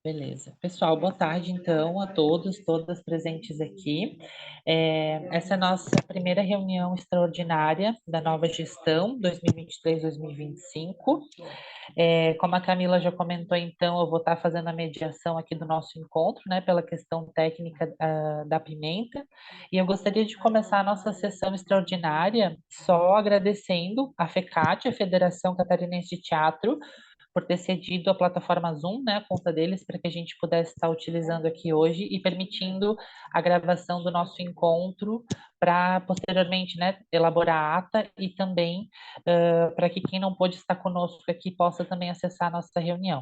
Beleza. Pessoal, boa tarde, então, a todos, todas presentes aqui. Essa é a nossa primeira reunião extraordinária da nova gestão 2023-2025. Como a Camila já comentou, então, eu vou estar fazendo a mediação aqui do nosso encontro, né, pela questão técnica, da Pimenta. E eu gostaria de começar a nossa sessão extraordinária só agradecendo a FECAT, a Federação Catarinense de Teatro, por ter cedido a plataforma Zoom, né, a conta deles, para que a gente pudesse estar utilizando aqui hoje e permitindo a gravação do nosso encontro para posteriormente, né, elaborar a ata e também para que quem não pôde estar conosco aqui possa também acessar a nossa reunião.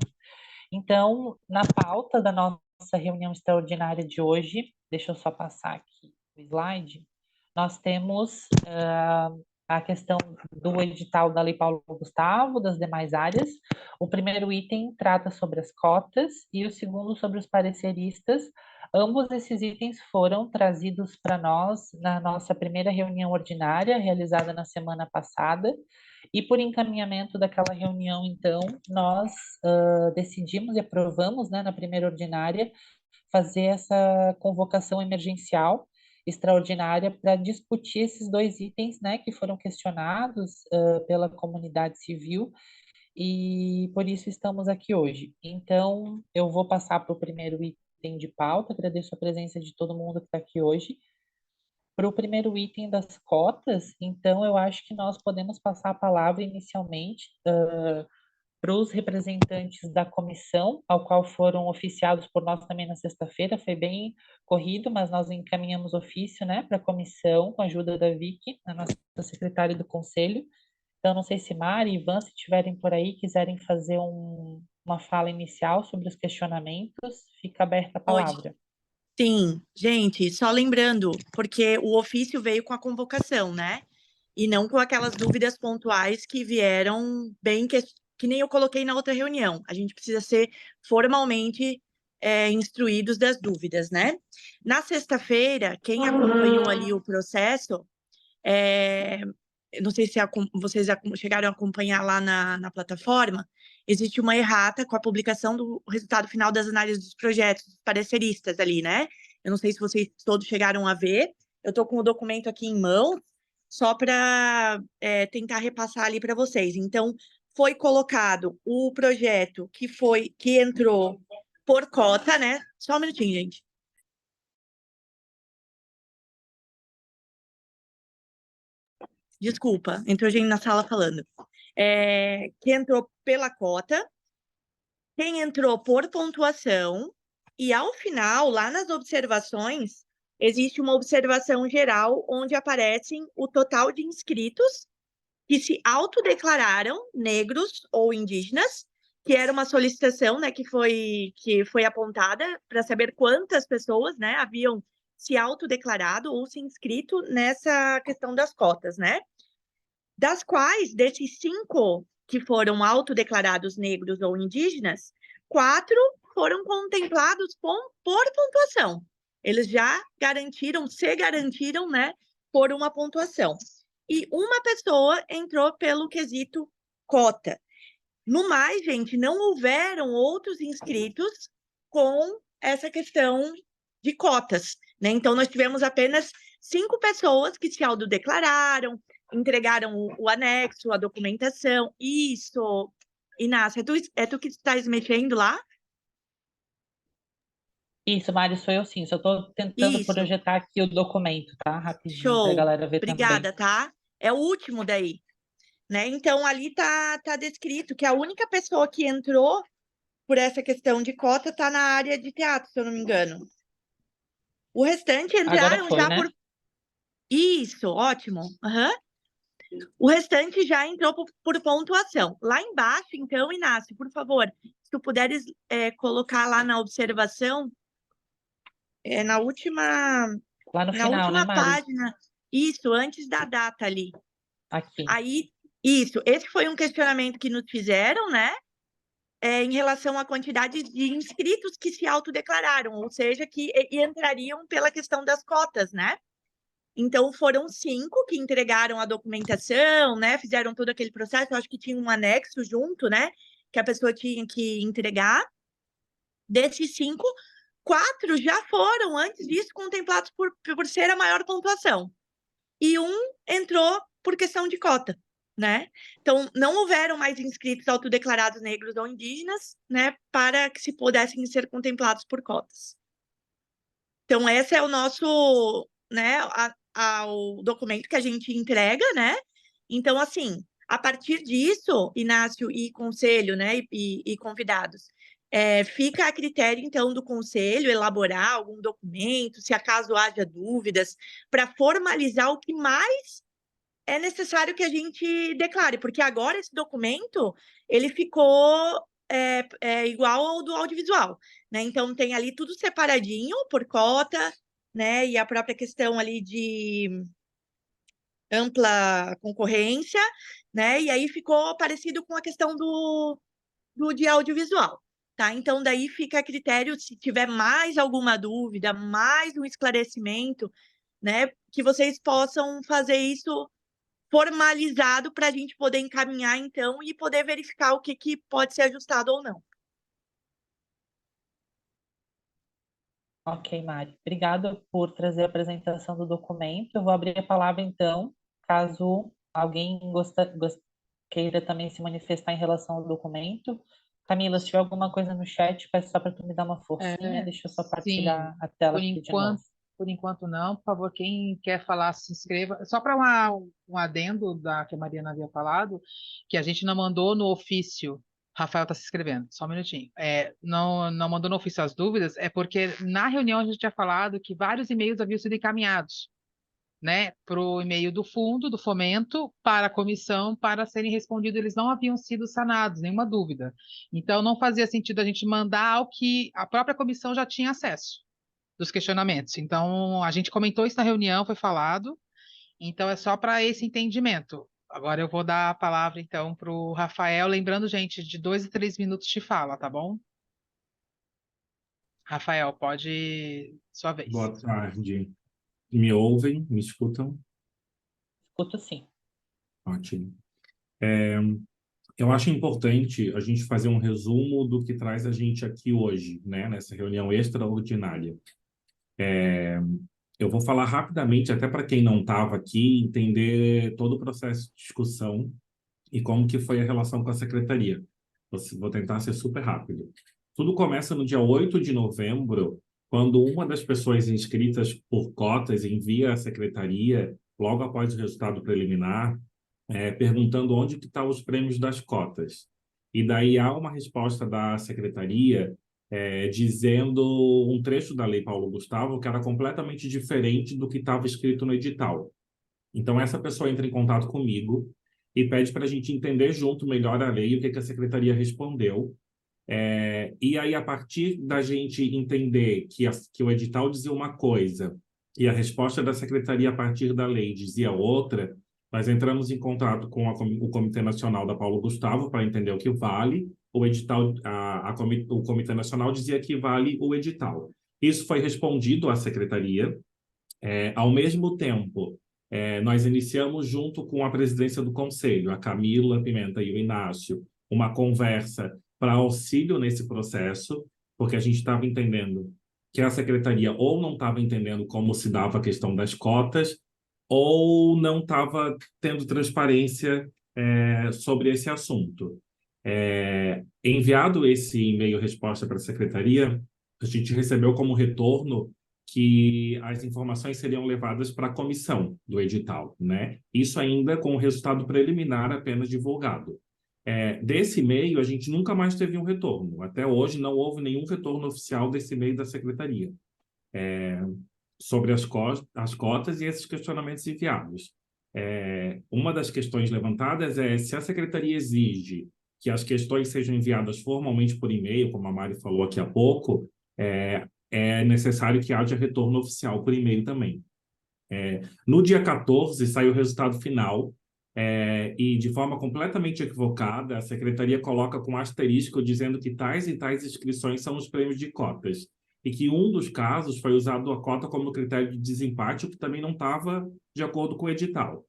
Então, na pauta da nossa reunião extraordinária de hoje, deixa eu só passar aqui o slide, nós temos a questão do edital da Lei Paulo Gustavo, das demais áreas. O primeiro item trata sobre as cotas e o segundo sobre os pareceristas. Ambos esses itens foram trazidos para nós na nossa primeira reunião ordinária, realizada na semana passada, e por encaminhamento daquela reunião, então, nós decidimos e aprovamos, né, na primeira ordinária, fazer essa convocação emergencial extraordinária para discutir esses dois itens, né, que foram questionados pela comunidade civil e por isso estamos aqui hoje. Então, eu vou passar para o primeiro item de pauta, agradeço a presença de todo mundo que está aqui hoje. Para o primeiro item das cotas, então eu acho que nós podemos passar a palavra inicialmente para os representantes da comissão, ao qual foram oficiados por nós também na sexta-feira, foi bem corrido, mas nós encaminhamos ofício, né, para a comissão, com a ajuda da Vicky, a nossa secretária do conselho. Então, não sei se Mari e Ivan, se estiverem por aí, quiserem fazer uma fala inicial sobre os questionamentos, fica aberta a Pode. palavra. Sim, gente, só lembrando, porque o ofício veio com a convocação, né? E não com aquelas dúvidas pontuais que vieram bem, que nem eu coloquei na outra reunião. A gente precisa ser formalmente instruídos das dúvidas, né? Na sexta-feira, quem acompanhou ali o processo, eu não sei se vocês chegaram a acompanhar lá na plataforma, existe uma errata com a publicação do resultado final das análises dos projetos, dos pareceristas ali, né? Eu não sei se vocês todos chegaram a ver, eu estou com o documento aqui em mão, só para tentar repassar ali para vocês. Então, foi colocado o projeto que entrou por cota, né? Só um minutinho, gente. Desculpa, entrou gente na sala falando. Que entrou pela cota, quem entrou por pontuação, e ao final, lá nas observações, existe uma observação geral onde aparecem o total de inscritos que se autodeclararam negros ou indígenas, que era uma solicitação, né, que foi apontada para saber quantas pessoas, né, haviam se autodeclarado ou se inscrito nessa questão das cotas, né? Das quais, desses 5 que foram autodeclarados negros ou indígenas, 4 foram contemplados por pontuação. Eles já se garantiram, né, por uma pontuação. E uma pessoa entrou pelo quesito cota. No mais, gente, não houveram outros inscritos com essa questão de cotas, né? Então, nós tivemos apenas 5 pessoas que se autodeclararam, entregaram o anexo, a documentação. Isso, Inácia, é tu que estás mexendo lá? Isso, Mari, sou eu sim, só estou tentando Isso, projetar aqui o documento, tá? Rapidinho, para a show. galera ver também. Obrigada, tá? É o último daí, né? Então, ali tá descrito que a única pessoa que entrou por essa questão de cota está na área de teatro, se eu não me engano. O restante Agora entraram foi, já né? por. Isso, ótimo. Aham. O restante já entrou por pontuação. Lá embaixo, então, Inácio, por favor, se tu puderes colocar lá na observação, na última, Lá no na final, né, última Mari? página, isso, antes da data ali. Aqui. Aí, isso, esse foi um questionamento que nos fizeram, né? Em relação à quantidade de inscritos que se autodeclararam, ou seja, que entrariam pela questão das cotas, né? Então, foram 5 que entregaram a documentação, né? Fizeram todo aquele processo. Eu acho que tinha um anexo junto, né? Que a pessoa tinha que entregar. Desses 5, 4 já foram, antes disso, contemplados por ser a maior pontuação. E um entrou por questão de cota, né? Então, não houveram mais inscritos autodeclarados negros ou indígenas, né, para que se pudessem ser contemplados por cotas. Então, esse é o nosso, né, o documento que a gente entrega, né? Então, assim, a partir disso, Inácio e conselho, né, e convidados, fica a critério, então, do conselho elaborar algum documento, se acaso haja dúvidas, para formalizar o que mais é necessário que a gente declare, porque agora esse documento, ele ficou igual ao do audiovisual, né? Então, tem ali tudo separadinho por cota, né? E a própria questão ali de ampla concorrência, né? E aí ficou parecido com a questão do de audiovisual, tá? Então, daí fica a critério, se tiver mais alguma dúvida, mais um esclarecimento, né? Que vocês possam fazer isso formalizado para a gente poder encaminhar, então, e poder verificar o que pode ser ajustado ou não. Ok, Mari. Obrigada por trazer a apresentação do documento. Eu vou abrir a palavra, então, caso alguém queira também se manifestar em relação ao documento. Camila, se tiver alguma coisa no chat, peço só para tu me dar uma forcinha. Deixa eu só Sim, partilhar a tela aqui de novo. por enquanto não. Por favor, quem quer falar, se inscreva. Só para um adendo da que a Mariana havia falado, que a gente não mandou no ofício. Rafael está se inscrevendo, só um minutinho. Não mandou no ofício as dúvidas, é porque na reunião a gente tinha falado que vários e-mails haviam sido encaminhados, né, para o e-mail do fundo, do fomento, para a comissão, para serem respondidos. Eles não haviam sido sanados, nenhuma dúvida. Então, não fazia sentido a gente mandar ao que a própria comissão já tinha acesso dos questionamentos. Então, a gente comentou isso na reunião, foi falado. Então, é só para esse entendimento. Agora eu vou dar a palavra, então, para o Rafael. Lembrando, gente, de 2 a 3 minutos de fala, tá bom? Rafael, pode. Sua vez. Boa tarde. Me ouvem? Me escutam? Escuto sim. Ótimo. Eu acho importante a gente fazer um resumo do que traz a gente aqui hoje, né, nessa reunião extraordinária. Eu vou falar rapidamente, até para quem não estava aqui, entender todo o processo de discussão e como que foi a relação com a secretaria. Vou tentar ser super rápido. Tudo começa no dia 8 de novembro, quando uma das pessoas inscritas por cotas envia à secretaria, logo após o resultado preliminar, perguntando onde que estão os prêmios das cotas. E daí há uma resposta da secretaria dizendo um trecho da Lei Paulo Gustavo que era completamente diferente do que estava escrito no edital. Então, essa pessoa entra em contato comigo e pede para a gente entender junto melhor a lei e o que a secretaria respondeu. E aí, a partir da gente entender que o edital dizia uma coisa e a resposta da secretaria a partir da lei dizia outra, nós entramos em contato com o Comitê Nacional da Paulo Gustavo para entender o que vale. O edital, o Comitê Nacional dizia que vale o edital. Isso foi respondido à secretaria. Ao mesmo tempo, nós iniciamos, junto com a presidência do Conselho, a Camila Pimenta e o Inácio, uma conversa para auxílio nesse processo, porque a gente estava entendendo que a secretaria ou não estava entendendo como se dava a questão das cotas, ou não estava tendo transparência sobre esse assunto. Enviado esse e-mail resposta para a secretaria, a gente recebeu como retorno que as informações seriam levadas para a comissão do edital, né? Isso ainda com o resultado preliminar apenas divulgado. Desse e-mail, a gente nunca mais teve um retorno. Até hoje, não houve nenhum retorno oficial desse e-mail da secretaria sobre as cotas e esses questionamentos enviados. Uma das questões levantadas é se a secretaria exige que as questões sejam enviadas formalmente por e-mail, como a Mari falou aqui há pouco, é necessário que haja retorno oficial por e-mail também. No dia 14, saiu o resultado final, e de forma completamente equivocada, a secretaria coloca com asterisco dizendo que tais e tais inscrições são os prêmios de cotas, e que um dos casos foi usado a cota como critério de desempate, o que também não estava de acordo com o edital.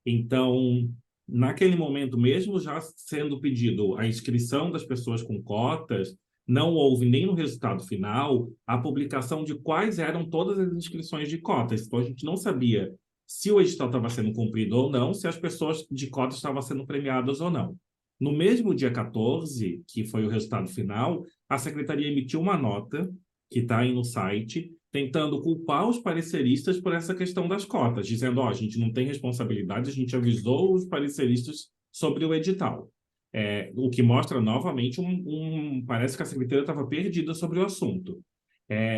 Então, naquele momento, mesmo já sendo pedido a inscrição das pessoas com cotas, não houve nem no resultado final a publicação de quais eram todas as inscrições de cotas. Então, a gente não sabia se o edital estava sendo cumprido ou não, se as pessoas de cotas estavam sendo premiadas ou não. No mesmo dia 14, que foi o resultado final, a Secretaria emitiu uma nota, que está aí no site, tentando culpar os pareceristas por essa questão das cotas, dizendo, a gente não tem responsabilidade, a gente avisou os pareceristas sobre o edital. O que mostra, novamente, parece que a Secretaria estava perdida sobre o assunto.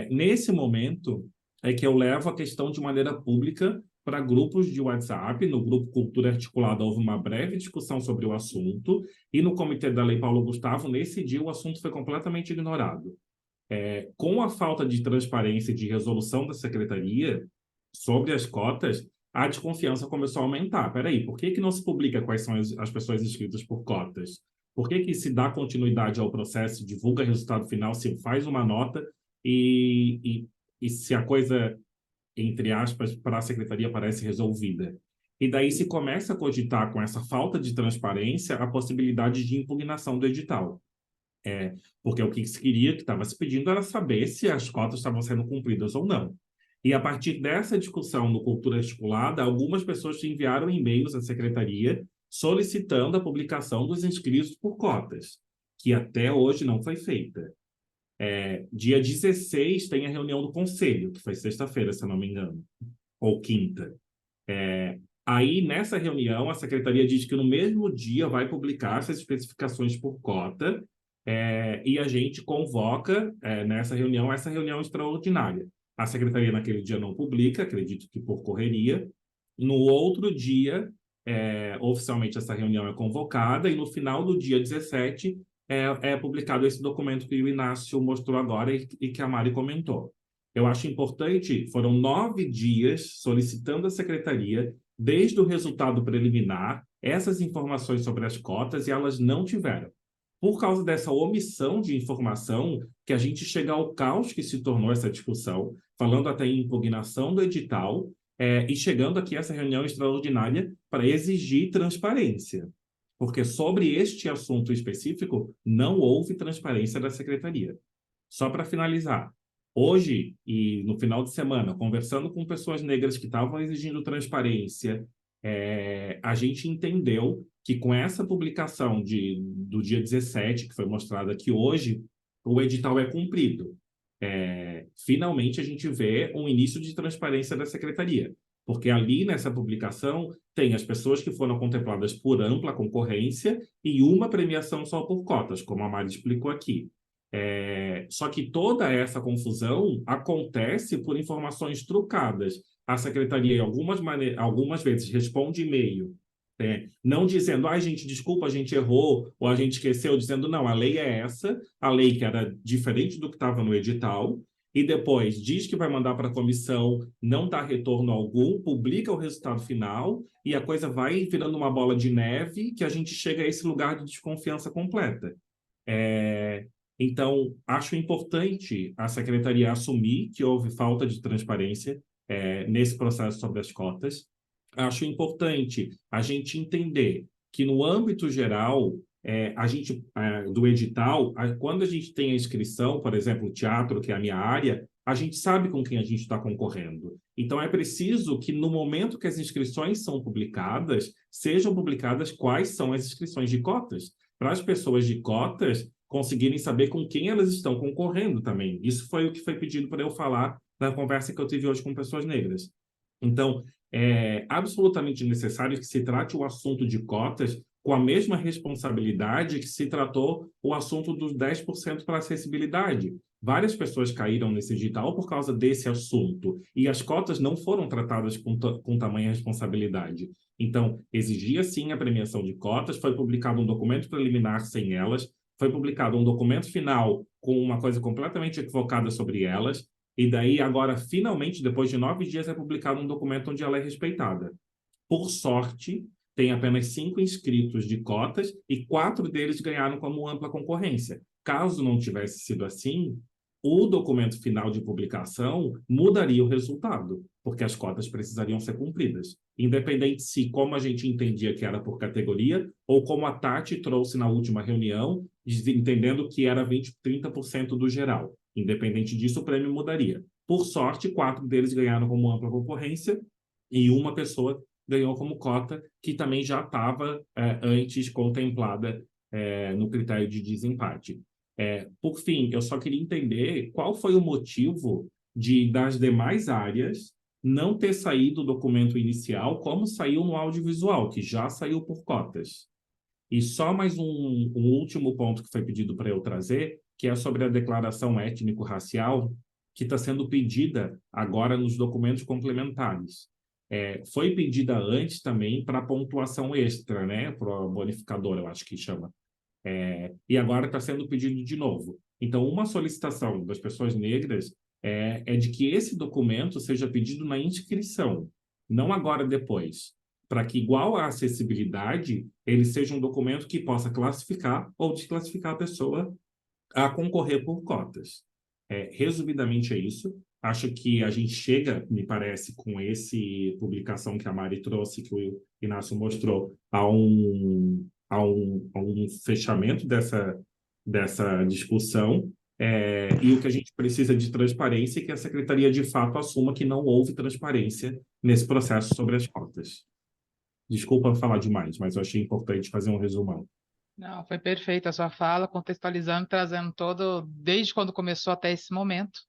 Nesse momento, é que eu levo a questão de maneira pública para grupos de WhatsApp. No grupo Cultura Articulada houve uma breve discussão sobre o assunto, e no Comitê da Lei Paulo Gustavo, nesse dia, o assunto foi completamente ignorado. Com a falta de transparência e de resolução da Secretaria sobre as cotas, a desconfiança começou a aumentar. Peraí, por que não se publica quais são as pessoas inscritas por cotas? Por que se dá continuidade ao processo, divulga resultado final, se faz uma nota e se a coisa, entre aspas, para a Secretaria parece resolvida? E daí se começa a cogitar, com essa falta de transparência, a possibilidade de impugnação do edital. Porque o que se queria, que estava se pedindo, era saber se as cotas estavam sendo cumpridas ou não. E a partir dessa discussão no Cultura Articulada, algumas pessoas enviaram e-mails à Secretaria solicitando a publicação dos inscritos por cotas, que até hoje não foi feita. Dia 16 tem a reunião do Conselho, que foi sexta-feira, se eu não me engano, ou quinta. Aí, nessa reunião, a Secretaria diz que no mesmo dia vai publicar essas especificações por cota, e a gente convoca nessa reunião, essa reunião extraordinária. A Secretaria naquele dia não publica, acredito que por correria. No outro dia, oficialmente essa reunião é convocada, e no final do dia 17 é publicado esse documento que o Inácio mostrou agora e que a Mari comentou. Eu acho importante, foram 9 dias solicitando à Secretaria, desde o resultado preliminar, essas informações sobre as cotas, e elas não tiveram. Por causa dessa omissão de informação, que a gente chega ao caos que se tornou essa discussão, falando até em impugnação do edital, e chegando aqui a essa reunião extraordinária para exigir transparência. Porque sobre este assunto específico, não houve transparência da Secretaria. Só para finalizar, hoje e no final de semana, conversando com pessoas negras que estavam exigindo transparência, a gente entendeu que com essa publicação do dia 17, que foi mostrada aqui hoje, o edital é cumprido. Finalmente, a gente vê um início de transparência da Secretaria, porque ali nessa publicação tem as pessoas que foram contempladas por ampla concorrência e uma premiação só por cotas, como a Mari explicou aqui. Só que toda essa confusão acontece por informações trucadas. A Secretaria, algumas vezes, responde e-mail, não dizendo, gente, desculpa, a gente errou, ou a gente esqueceu, dizendo, não, a lei é essa, a lei que era diferente do que estava no edital, e depois diz que vai mandar para a comissão, não dá retorno algum, publica o resultado final, e a coisa vai virando uma bola de neve, que a gente chega a esse lugar de desconfiança completa. Então, acho importante a Secretaria assumir que houve falta de transparência nesse processo sobre as cotas. Acho importante a gente entender que, no âmbito geral, do edital, quando a gente tem a inscrição, por exemplo, o teatro, que é a minha área, a gente sabe com quem a gente está concorrendo. Então, é preciso que, no momento que as inscrições são publicadas, sejam publicadas quais são as inscrições de cotas, para as pessoas de cotas conseguirem saber com quem elas estão concorrendo também. Isso foi o que foi pedido para eu falar na conversa que eu tive hoje com pessoas negras. Então, é absolutamente necessário que se trate o assunto de cotas com a mesma responsabilidade que se tratou o assunto dos 10% para acessibilidade. Várias pessoas caíram nesse edital por causa desse assunto, e as cotas não foram tratadas com tamanha responsabilidade. Então, exigia sim a premiação de cotas, foi publicado um documento preliminar sem elas, foi publicado um documento final com uma coisa completamente equivocada sobre elas, e daí agora, finalmente, depois de 9 dias, é publicado um documento onde ela é respeitada. Por sorte, tem apenas 5 inscritos de cotas e 4 deles ganharam como ampla concorrência. Caso não tivesse sido assim, o documento final de publicação mudaria o resultado. porque as cotas precisariam ser cumpridas. Independente se, como a gente entendia que era por categoria, ou como a Tati trouxe na última reunião, entendendo que era 30% do geral. Independente disso, o prêmio mudaria. Por sorte, 4 deles ganharam como ampla concorrência e uma pessoa ganhou como cota, que também já estava antes contemplada no critério de desempate. Por fim, eu só queria entender qual foi o motivo das demais áreas não ter saído o documento inicial como saiu no audiovisual, que já saiu por cotas. E só mais um último ponto que foi pedido para eu trazer, que é sobre a declaração étnico-racial, que está sendo pedida agora nos documentos complementares. Foi pedida antes também para pontuação extra, né? Para bonificador, eu acho que chama. E agora está sendo pedido de novo. Então, uma solicitação das pessoas negras é de que esse documento seja pedido na inscrição, não agora depois, para que, igual à acessibilidade, ele seja um documento que possa classificar ou desclassificar a pessoa a concorrer por cotas. Resumidamente é isso. Acho que a gente chega, me parece, com essa publicação que a Mari trouxe, que o Inácio mostrou, a um fechamento dessa discussão. E o que a gente precisa de transparência é que a Secretaria, de fato, assuma que não houve transparência nesse processo sobre as cotas. Desculpa falar demais, mas eu achei importante fazer um resumão. Não, foi perfeita a sua fala, contextualizando, trazendo todo, desde quando começou até esse momento.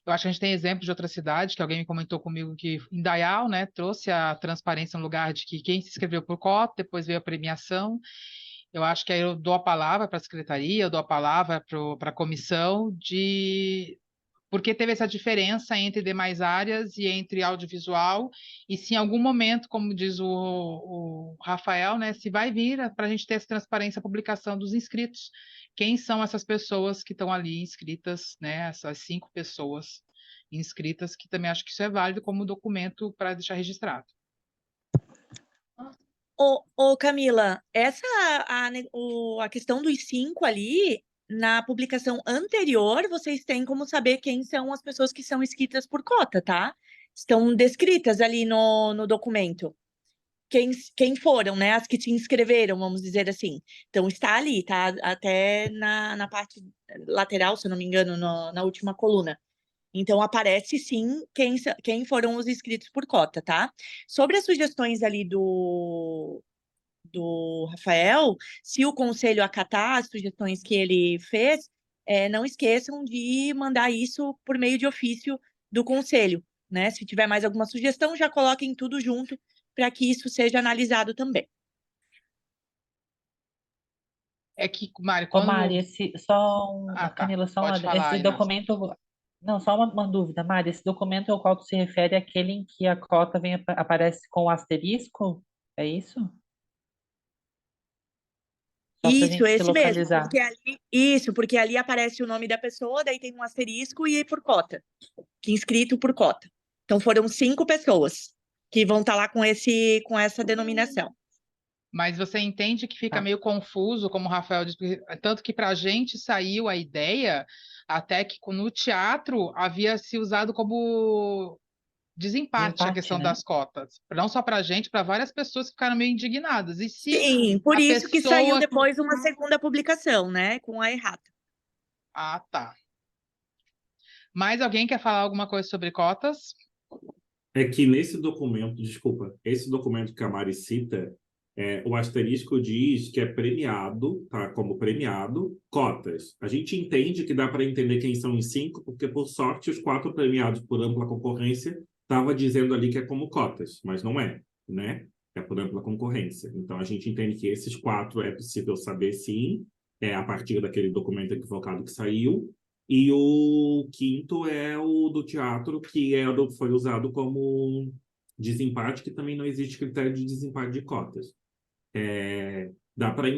Eu acho que a gente tem exemplos de outra cidade, que alguém me comentou comigo que em Dayal, né, trouxe a transparência no lugar de que quem se inscreveu por cota, depois veio a premiação. Eu acho que aí eu dou a palavra para a secretaria, eu dou a palavra para a comissão porque teve essa diferença entre demais áreas e entre audiovisual, e se em algum momento, como diz o Rafael, né, se vai vir para a gente ter essa transparência, a publicação dos inscritos. Quem são essas pessoas que estão ali inscritas, né, essas 5 pessoas inscritas, que também acho que isso é válido como documento para deixar registrado. Ô, Camila, a questão dos 5 ali, na publicação anterior, vocês têm como saber quem são as pessoas que são inscritas por cota, tá? Estão descritas ali no documento. Quem foram, né? As que te inscreveram, vamos dizer assim. Então, está ali, tá? Até na parte lateral, se eu não me engano, na última coluna. Então, aparece sim quem foram os inscritos por cota, tá? Sobre as sugestões ali do Rafael, se o conselho acatar as sugestões que ele fez, não esqueçam de mandar isso por meio de ofício do conselho, né? Se tiver mais alguma sugestão, já coloquem tudo junto para que isso seja analisado também. É que, Mari, Ô, quando... Mari, Camila, Pode falar, esse Inácio. documento. Não, só uma dúvida, Mari. Esse documento ao qual tu se refere é aquele em que a cota aparece com asterisco? É isso? Só para a Isso, gente se esse mesmo. localizar. Porque ali aparece o nome da pessoa, daí tem um asterisco e por cota. Que inscrito por cota. Então foram 5 pessoas que vão estar lá com essa denominação. Mas você entende que fica Tá. meio confuso, como o Rafael disse, tanto que para a gente saiu a ideia, até que no teatro havia se usado como desempate a questão né? das cotas. Não só para a gente, para várias pessoas que ficaram meio indignadas. E se Sim, por a isso que saiu pessoa... depois uma segunda publicação, né? Com a errata. Ah, tá. Mais alguém quer falar alguma coisa sobre cotas? É que nesse documento, desculpa, esse documento que a Mari cita, o asterisco diz que é premiado, tá? Como premiado, cotas. A gente entende que dá para entender quem são os 5, porque, por sorte, os 4 premiados por ampla concorrência estava dizendo ali que é como cotas, mas não é, né? É por ampla concorrência. Então, a gente entende que esses 4 é possível saber, sim, a partir daquele documento equivocado que saiu. E o 5º é o do teatro, que foi usado como desempate, que também não existe critério de desempate de cotas. Dá para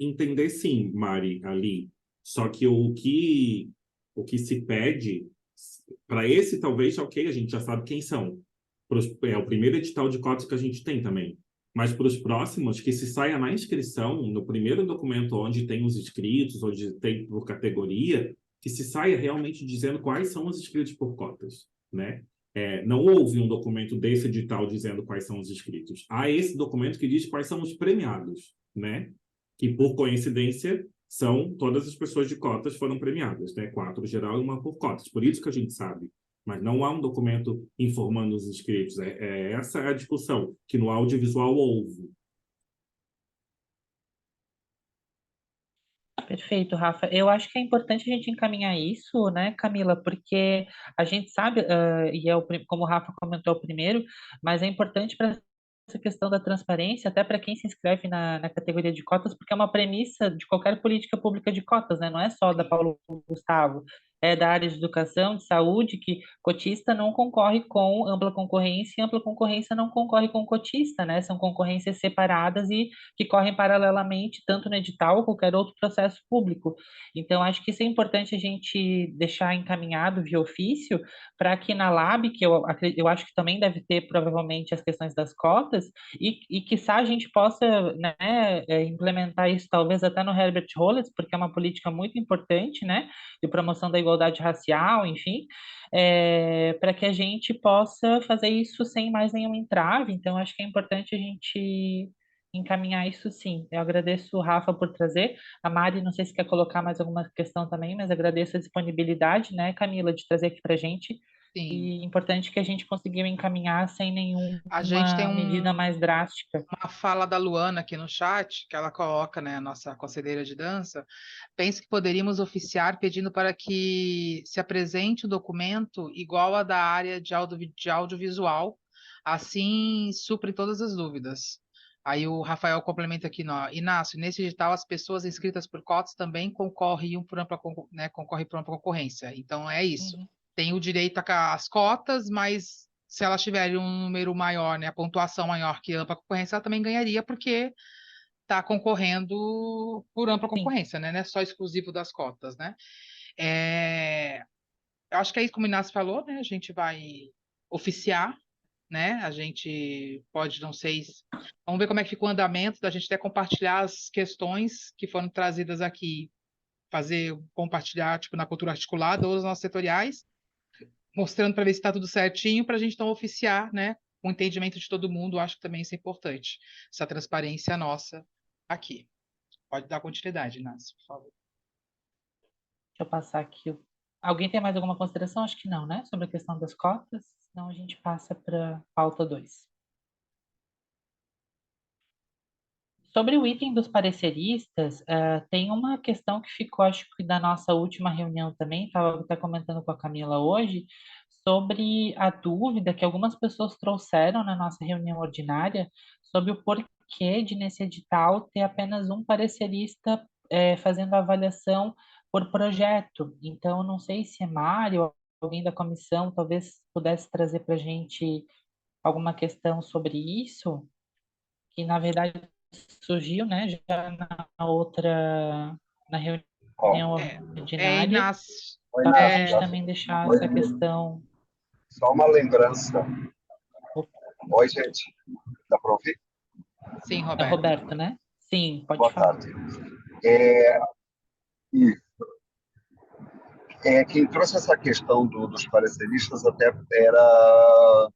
entender, sim, Mari, ali. Só que o que se pede, para esse talvez, ok, a gente já sabe quem são. É o primeiro edital de cotas que a gente tem também. Mas para os próximos, que se saia na inscrição, no primeiro documento onde tem os inscritos, onde tem por categoria, que se saia realmente dizendo quais são os inscritos por cotas, né? Não houve um documento desse edital dizendo quais são os inscritos. Há esse documento que diz quais são os premiados, né? Que, por coincidência, são todas as pessoas de cotas foram premiadas, né? 4 geral e 1 por cotas. Por isso que a gente sabe. Mas não há um documento informando os inscritos. Essa é a discussão que no audiovisual houve. Perfeito, Rafa. Eu acho que é importante a gente encaminhar isso, né, Camila, porque a gente sabe, e como o Rafa comentou primeiro, mas é importante para essa questão da transparência, até para quem se inscreve na categoria de cotas, porque é uma premissa de qualquer política pública de cotas, né? Não é só da Paulo Gustavo, é da área de educação, de saúde, que cotista não concorre com ampla concorrência e ampla concorrência não concorre com cotista, né? São concorrências separadas e que correm paralelamente, tanto no edital ou qualquer outro processo público. Então, acho que isso é importante a gente deixar encaminhado via ofício, para que na LAB, que eu acho que também deve ter provavelmente as questões das cotas, e quiçá a gente possa, né, implementar isso talvez até no Herbert Rollins, porque é uma política muito importante, né, de promoção da igualdade racial, enfim, para que a gente possa fazer isso sem mais nenhum entrave. Então, acho que é importante a gente encaminhar isso sim. Eu agradeço o Rafa por trazer. A Mari, não sei se quer colocar mais alguma questão também, mas agradeço a disponibilidade, né, Camila, de trazer aqui para a gente. Sim. E importante que a gente conseguiu encaminhar sem A gente tem nenhuma medida mais drástica. uma fala da Luana aqui no chat, que ela coloca, né, a nossa conselheira de dança. Penso que poderíamos oficiar pedindo para que se apresente o documento igual a da área de audiovisual, assim supre todas as dúvidas. Aí o Rafael complementa aqui, Inácio, nesse edital as pessoas inscritas por cotas também concorrem por ampla, né, concorrem por ampla concorrência. Então é isso. Uhum. Tem o direito às cotas, mas se elas tiverem um número maior, né, a pontuação maior que ampla concorrência, ela também ganharia, porque está concorrendo por ampla Sim, concorrência, né? Não é só exclusivo das cotas, né? Eu acho que é isso como o Inácio falou, né? A gente vai oficiar, né? A gente pode, não sei, vamos ver como é que fica o andamento, da gente até compartilhar as questões que foram trazidas aqui, compartilhar, tipo, na cultura articulada ou nas nossas setoriais, mostrando para ver se está tudo certinho, para a gente então oficiar, né? O entendimento de todo mundo, acho que também isso é importante. Essa transparência nossa aqui. Pode dar continuidade, Inácio, por favor. deixa eu passar aqui. Alguém tem mais alguma consideração? Acho que não, né? Sobre a questão das cotas. Senão a gente passa para pauta 2. Sobre o item dos pareceristas, tem uma questão que ficou, acho que da nossa última reunião também, estava até comentando com a Camila hoje, sobre a dúvida que algumas pessoas trouxeram na nossa reunião ordinária sobre o porquê de, nesse edital, ter apenas um parecerista fazendo a avaliação por projeto. Então, não sei se é Mário ou alguém da comissão talvez pudesse trazer para a gente alguma questão sobre isso, que na verdade surgiu, né, já na Ó, reunião ordinária, Inácio, oi, só para a Inácio, gente também deixar essa questão. só uma lembrança. Oi, gente, dá para ouvir? sim, É Roberto. Roberto, né? Sim, pode Boa falar. tarde. Quem trouxe essa questão dos pareceristas até era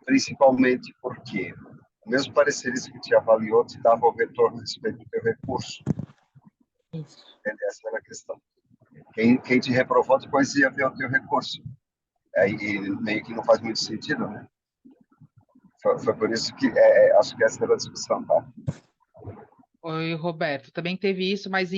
principalmente porque o mesmo parecerista que te avaliou te dava o retorno a respeito do teu recurso. Isso. Essa era a questão. Quem te reprovou depois ia ver o teu recurso. Aí meio que não faz muito sentido, né? Foi por isso que acho que essa era a discussão, tá? Oi, Roberto. Também teve isso, mas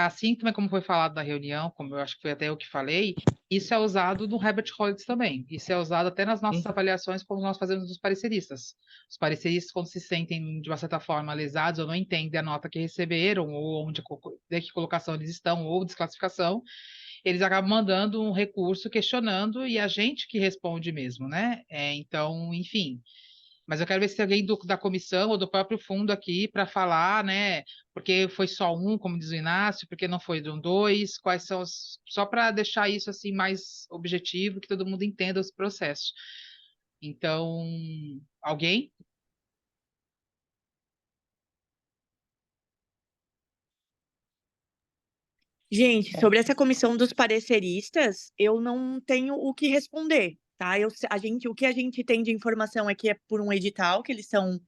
assim também como foi falado na reunião, como eu acho que foi até eu que falei, isso é usado no Herbert Rollins também. Isso é usado até nas nossas avaliações, como nós fazemos dos pareceristas. Os pareceristas, quando se sentem, de uma certa forma, lesados ou não entendem a nota que receberam, ou onde, de que colocação eles estão, ou desclassificação, eles acabam mandando um recurso questionando e a gente que responde mesmo, né? Então, enfim. Mas eu quero ver se tem alguém da comissão ou do próprio fundo aqui para falar, né? Porque foi só um, como diz o Inácio, porque não foi dois, quais são os. Só para deixar isso assim mais objetivo, que todo mundo entenda os processos. Então, alguém? Gente, sobre essa comissão dos pareceristas, eu não tenho o que responder. tá? O que a gente tem de informação é que é por um edital que eles são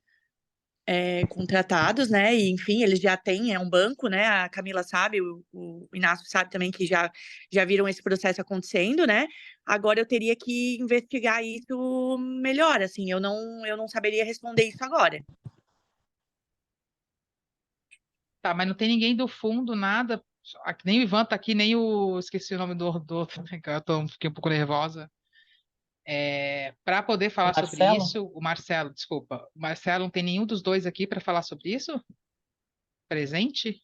contratados, né? E, enfim, eles já têm, é um banco, né? A Camila sabe, o Inácio sabe também que já viram esse processo acontecendo, né? Agora eu teria que investigar isso melhor, assim, eu não saberia responder isso agora. Tá, mas não tem ninguém do fundo, nada. Nem o Ivan tá aqui, nem o. Esqueci o nome do outro, né, que fiquei um pouco nervosa. Para poder O falar sobre Marcelo? isso, o Marcelo, desculpa. O Marcelo não tem nenhum dos dois aqui para falar sobre isso? Presente?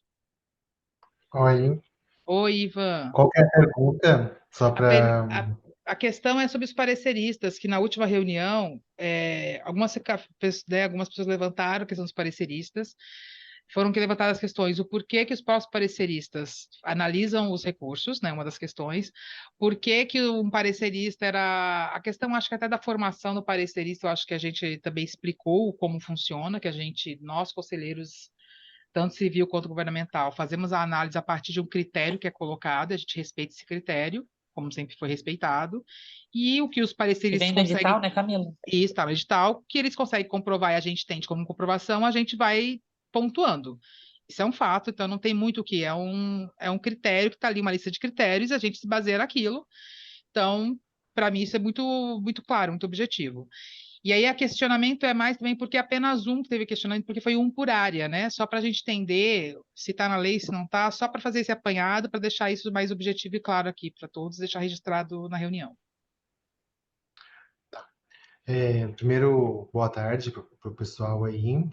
Oi, Oi, Ivan. qualquer pergunta, só A, per- para. a- a questão é sobre os pareceristas, que na última reunião, algumas pessoas levantaram a questão dos pareceristas, foram que levantadas as questões, o porquê que os próprios pareceristas analisam os recursos, né, uma das questões, por que que um parecerista era... A questão, acho que até da formação do parecerista, eu acho que a gente também explicou como funciona, que nós, conselheiros, tanto civil quanto governamental, fazemos a análise a partir de um critério que é colocado, a gente respeita esse critério, como sempre foi respeitado, e o que os Que pareceristas vem do edital, conseguem, né, Camila? e está no edital, que eles conseguem comprovar e a gente tem como comprovação, a gente vai pontuando. Isso é um fato, então não tem muito o que, é um critério que está ali, uma lista de critérios, e a gente se baseia naquilo. Então, para mim, isso é muito, muito claro, muito objetivo. E aí, a questionamento é mais também porque apenas um que teve questionamento, porque foi um por área, né? Só para a gente entender se está na lei, se não está, só para fazer esse apanhado, para deixar isso mais objetivo e claro aqui para todos, deixar registrado na reunião. Primeiro, boa tarde para o pessoal aí.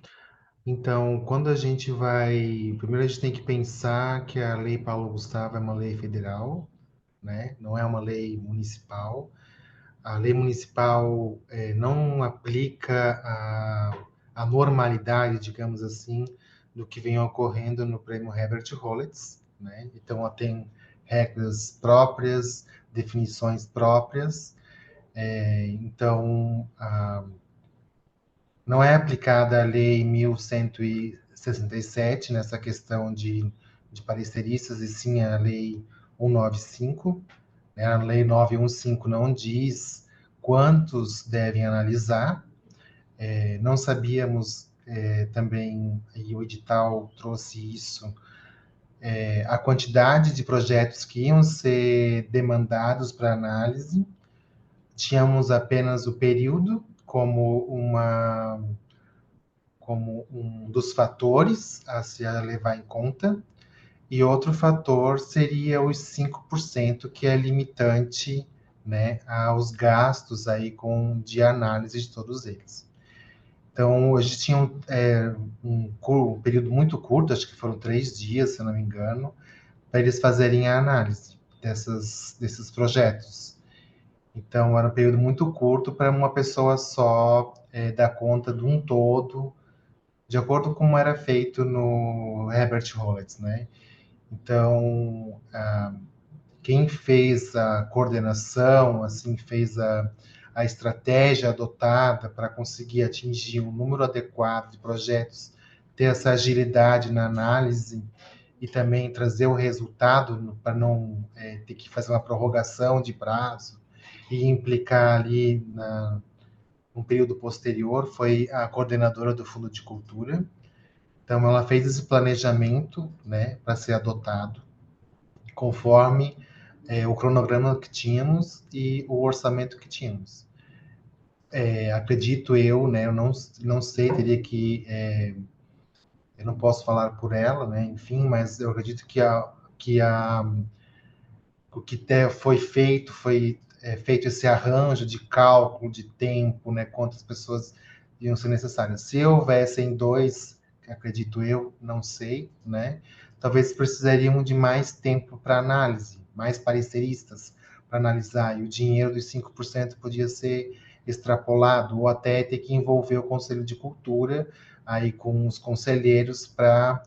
Então, quando a gente vai. Primeiro, a gente tem que pensar que a Lei Paulo Gustavo é uma lei federal, né? Não é uma lei municipal. A lei municipal não aplica a normalidade, digamos assim, do que vem ocorrendo no Prêmio Herbert Rollins, né? Então, ela tem regras próprias, definições próprias. Então, não é aplicada a Lei 1167 nessa questão de pareceristas, e sim a Lei 195. Né? A Lei 915 não diz quantos devem analisar. Não sabíamos também, e o edital trouxe isso, a quantidade de projetos que iam ser demandados para análise. Tínhamos apenas o período como um dos fatores a se levar em conta, e outro fator seria os 5% que é limitante, né, aos gastos aí de análise de todos eles. Então, hoje tinha um período muito curto, acho que foram 3 dias, se eu não me engano, para eles fazerem a análise desses projetos. Então, era um período muito curto para uma pessoa só dar conta de um todo, de acordo com como era feito no Herbert Rollins, né? Então, quem fez a coordenação, assim, fez a estratégia adotada para conseguir atingir um número adequado de projetos, ter essa agilidade na análise e também trazer o resultado para não ter que fazer uma prorrogação de prazo e implicar ali num período posterior, foi a coordenadora do Fundo de Cultura. Então, ela fez esse planejamento, né, para ser adotado, conforme o cronograma que tínhamos e o orçamento que tínhamos. Acredito eu, né, eu não sei, teria que... eu não posso falar por ela, né, enfim, mas eu acredito o que foi feito esse arranjo de cálculo de tempo, né, quantas pessoas iam ser necessárias. Se houvessem dois, acredito eu, não sei, né, talvez precisariam de mais tempo para análise, mais pareceristas para analisar, e o dinheiro dos 5% podia ser extrapolado, ou até ter que envolver o Conselho de Cultura, aí com os conselheiros, para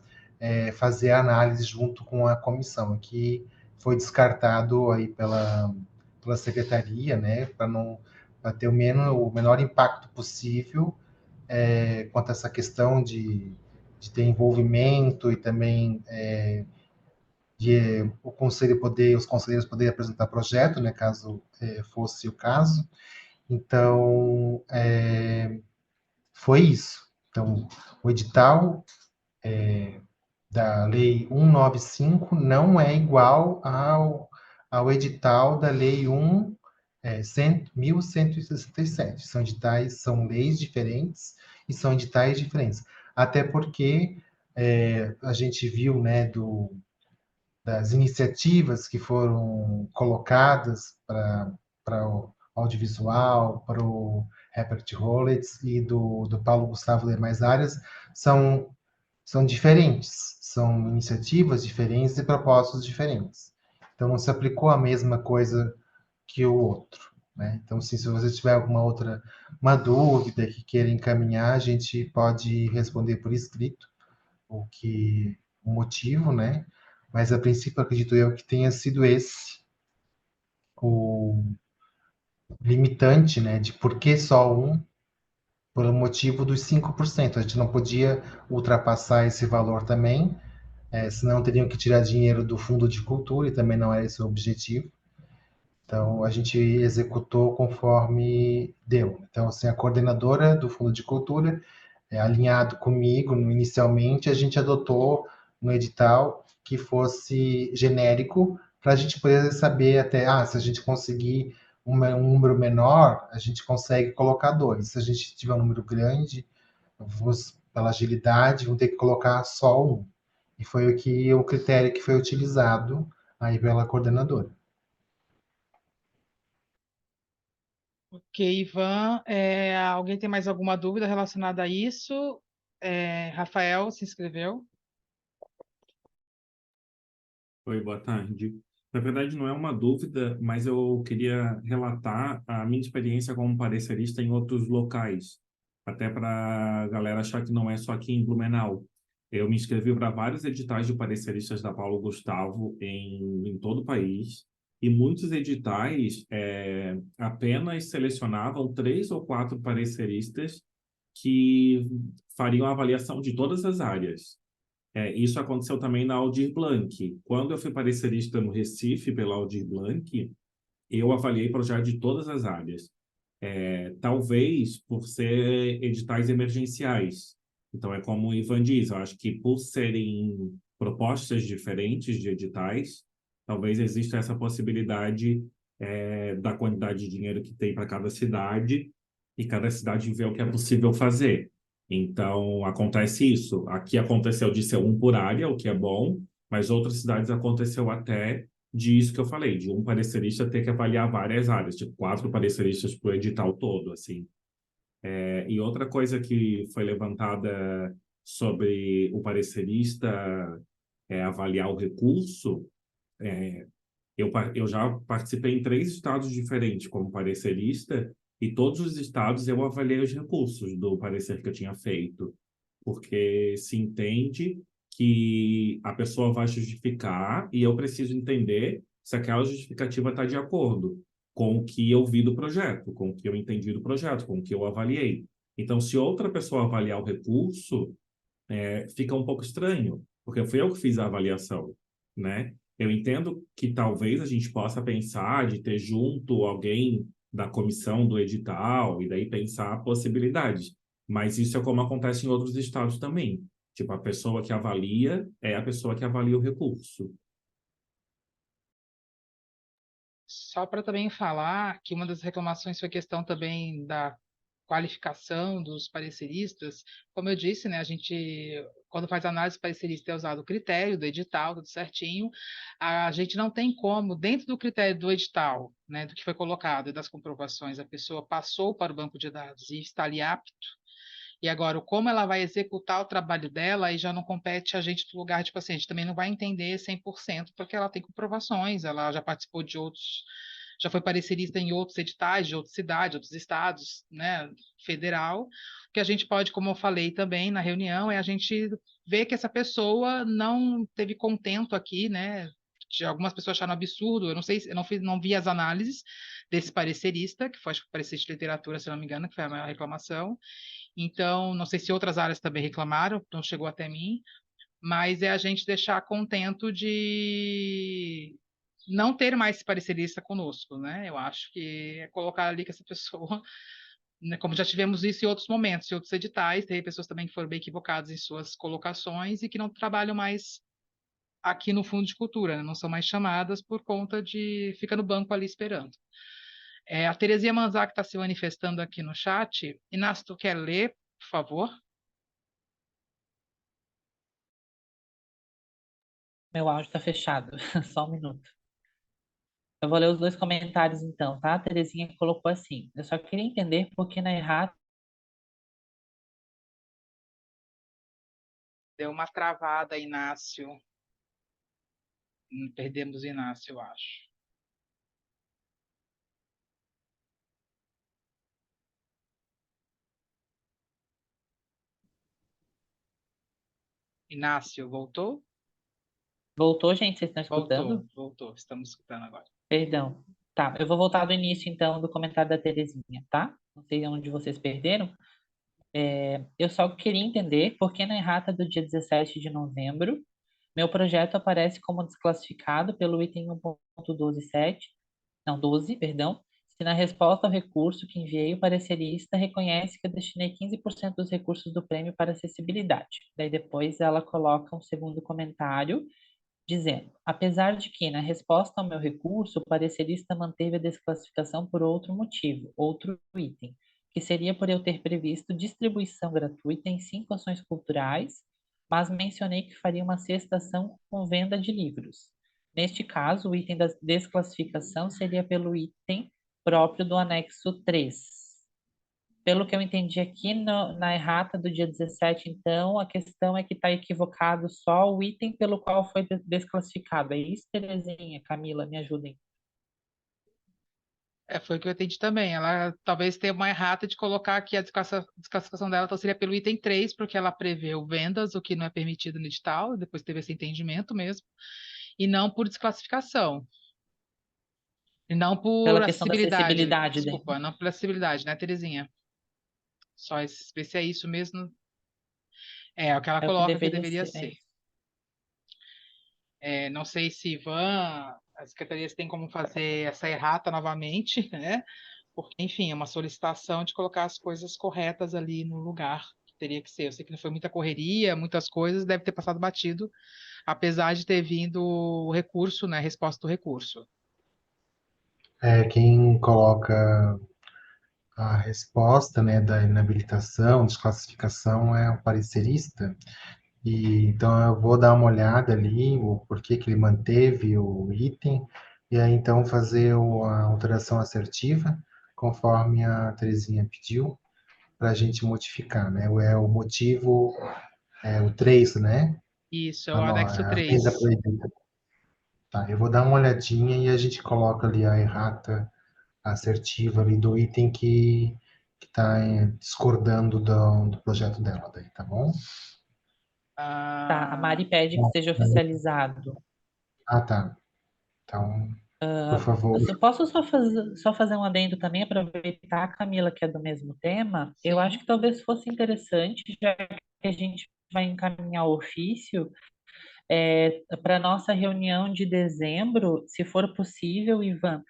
fazer a análise junto com a comissão, que foi descartado aí pela secretaria, né, para ter o menor impacto possível quanto a essa questão de ter envolvimento e também o conselho os conselheiros poderem apresentar projeto, né, caso fosse o caso. Então, foi isso. Então, o edital da Lei 195 não é igual ao edital da Lei 1167. São leis diferentes e são editais diferentes. Até porque a gente viu, né, das iniciativas que foram colocadas para o audiovisual, para o Herbert Rollins e do Paulo Gustavo demais áreas, são diferentes, são iniciativas diferentes e propósitos diferentes. Então, não se aplicou a mesma coisa que o outro, né? Então, se você tiver alguma outra uma dúvida que queira encaminhar, a gente pode responder por escrito o motivo, né? Mas, a princípio, acredito eu que tenha sido esse o limitante, né? De por que só um, pelo motivo dos 5%. A gente não podia ultrapassar esse valor também, senão teriam que tirar dinheiro do fundo de cultura, e também não era esse o objetivo. Então, a gente executou conforme deu. Então, assim, a coordenadora do fundo de cultura, alinhado comigo, inicialmente, a gente adotou no edital que fosse genérico, para a gente poder saber até, se a gente conseguir um número menor, a gente consegue colocar 2. Se a gente tiver um número grande, pela agilidade, vamos ter que colocar só 1. E foi o critério que foi utilizado aí pela coordenadora. Ok, Ivan. Alguém tem mais alguma dúvida relacionada a isso? Rafael se inscreveu. Oi, boa tarde. Na verdade, não é uma dúvida, mas eu queria relatar a minha experiência como parecerista em outros locais, até para a galera achar que não é só aqui em Blumenau. Eu me inscrevi para vários editais de pareceristas da Paulo Gustavo em todo o país, e muitos editais apenas selecionavam 3 ou 4 pareceristas que fariam a avaliação de todas as áreas. Isso aconteceu também na Aldir Blanc. Quando eu fui parecerista no Recife pela Aldir Blanc, eu avaliei projetos de todas as áreas. Talvez por ser editais emergenciais. Então, é como o Ivan diz, eu acho que por serem propostas diferentes de editais, talvez exista essa possibilidade da quantidade de dinheiro que tem para cada cidade e cada cidade ver o que é possível fazer. Então, acontece isso. Aqui aconteceu de ser um por área, o que é bom, mas outras cidades aconteceu até disso que eu falei, de um parecerista ter que avaliar várias áreas, tipo 4 pareceristas para o edital todo, assim. E outra coisa que foi levantada sobre o parecerista avaliar o recurso, eu já participei em 3 estados diferentes como parecerista, e todos os estados eu avaliei os recursos do parecer que eu tinha feito, porque se entende que a pessoa vai justificar e eu preciso entender se aquela justificativa está de acordo com o que eu vi do projeto, com o que eu entendi do projeto, com o que eu avaliei. Então, se outra pessoa avaliar o recurso, fica um pouco estranho, porque fui eu que fiz a avaliação, né? Eu entendo que talvez a gente possa pensar de ter junto alguém da comissão do edital e daí pensar possibilidades, mas isso é como acontece em outros estados também. Tipo, a pessoa que avalia é a pessoa que avalia o recurso. Só para também falar que uma das reclamações foi a questão também da qualificação dos pareceristas. Como eu disse, né, a gente, quando faz análise parecerista, é usado o critério do edital, tudo certinho. A gente não tem como, dentro do critério do edital, né, do que foi colocado e das comprovações, a pessoa passou para o banco de dados e está ali apto. E agora, como ela vai executar o trabalho dela, aí já não compete a gente do lugar, tipo assim, a gente também não vai entender 100%, porque ela tem comprovações, ela já participou de outros, já foi parecerista em outros editais, de outras cidades, outros estados, né, federal. O que a gente pode, como eu falei também na reunião, é a gente ver que essa pessoa não teve contento aqui, né, de algumas pessoas acharam absurdo, eu não sei, eu não vi as análises desse parecerista, que foi, acho que, parecer de literatura, se não me engano, que foi a maior reclamação. Então, não sei se outras áreas também reclamaram, não chegou até mim, mas é a gente deixar contento de não ter mais esse parecerista conosco, né? Eu acho que é colocar ali que essa pessoa, né, como já tivemos isso em outros momentos, em outros editais, tem pessoas também que foram bem equivocadas em suas colocações e que não trabalham mais aqui no Fundo de Cultura, né? Não são mais chamadas por conta de ficar no banco ali esperando. A Terezinha Manzac está se manifestando aqui no chat. Inácio, tu quer ler, por favor? Meu áudio está fechado. Só um minuto. Eu vou ler os dois comentários então, tá? A Terezinha colocou assim: eu só queria entender por que na errata. Deu uma travada, Inácio. Perdemos o Inácio, eu acho. Inácio, voltou? Voltou, gente? Vocês estão escutando? Voltou. Estamos escutando agora. Perdão. Tá, eu vou voltar do início então do comentário da Terezinha, tá? Não sei onde vocês perderam. Eu só queria entender por que na errata do dia 17 de novembro, meu projeto aparece como desclassificado pelo item 1.127, não, 12, perdão, se na resposta ao recurso que enviei, o parecerista reconhece que eu destinei 15% dos recursos do prêmio para acessibilidade. Daí depois ela coloca um segundo comentário dizendo: apesar de que, na resposta ao meu recurso, o parecerista manteve a desclassificação por outro motivo, outro item, que seria por eu ter previsto distribuição gratuita em 5 ações culturais, mas mencionei que faria uma sexta ação com venda de livros. Neste caso, o item da desclassificação seria pelo item próprio do anexo 3. Pelo que eu entendi aqui na errata do dia 17, então, a questão é que está equivocado só o item pelo qual foi desclassificado. É isso, Terezinha? Camila, me ajudem. Foi o que eu entendi também. Ela talvez tenha uma errata de colocar que a desclassificação dela então, seria pelo item 3, porque ela preveu vendas, o que não é permitido no edital, depois teve esse entendimento mesmo, e não por desclassificação. E não por Pela questão da acessibilidade. acessibilidade, né? Desculpa, não por acessibilidade, né, Terezinha? Só ver se é isso mesmo. É o que ela É o que coloca que deveria deveria ser. ser. Não sei se Ivan, as secretarias têm como fazer essa errata novamente, né? Porque, enfim, é uma solicitação de colocar as coisas corretas ali no lugar que teria que ser. Eu sei que não foi muita correria, muitas coisas, deve ter passado batido, apesar de ter vindo o recurso, né? A resposta do recurso. Quem coloca a resposta, né, da inabilitação, desclassificação é o parecerista. E então eu vou dar uma olhada ali, o porquê que ele manteve o item, e aí então fazer a alteração assertiva, conforme a Terezinha pediu, para a gente modificar, né? O motivo, o 3, né? Isso, é A, o no- anexo a venda 3. proibida. Tá, eu vou dar uma olhadinha e a gente coloca ali a errata assertiva ali do item que está discordando do projeto dela daí, tá bom? Tá, a Ah, Mari pede que seja oficializado. Ah, tá. Então, por favor. Eu posso só fazer um adendo também, aproveitar, Camila, que é do mesmo tema? Eu acho sim. que talvez fosse interessante, já que a gente vai encaminhar o ofício, para a nossa reunião de dezembro, se for possível, Ivan,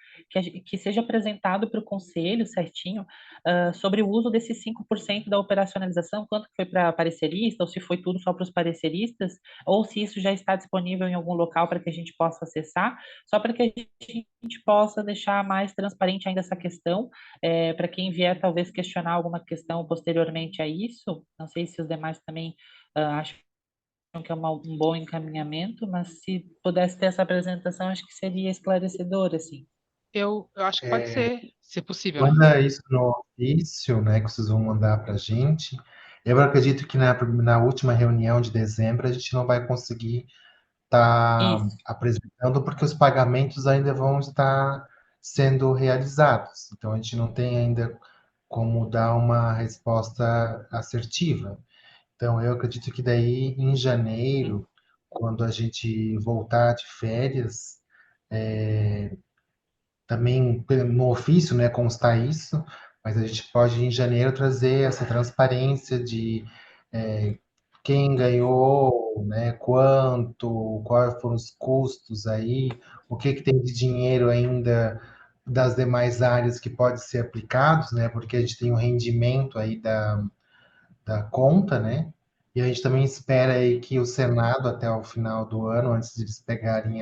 que seja apresentado para o conselho certinho, sobre o uso desses 5% da operacionalização, quanto que foi para parecerista, ou se foi tudo só para os pareceristas, ou se isso já está disponível em algum local para que a gente possa acessar, só para que a gente possa deixar mais transparente ainda essa questão, para quem vier talvez questionar alguma questão posteriormente a isso, não sei se os demais também acham que é um bom encaminhamento, mas se pudesse ter essa apresentação, acho que seria esclarecedor, assim. Eu acho que pode ser, se possível, né? Manda isso no ofício, né, que vocês vão mandar para a gente. Eu acredito que na última reunião de dezembro a gente não vai conseguir estar Isso, apresentando, porque os pagamentos ainda vão estar sendo realizados. Então a gente não tem ainda como dar uma resposta assertiva. Então eu acredito que daí em janeiro, quando a gente voltar de férias, também no ofício, né, constar isso, mas a gente pode em janeiro trazer essa transparência de quem ganhou, né, quanto, quais foram os custos aí, o que que tem de dinheiro ainda das demais áreas que pode ser aplicados, né, porque a gente tem o rendimento aí da conta, né, e a gente também espera aí que o Senado, até o final do ano, antes de eles pegarem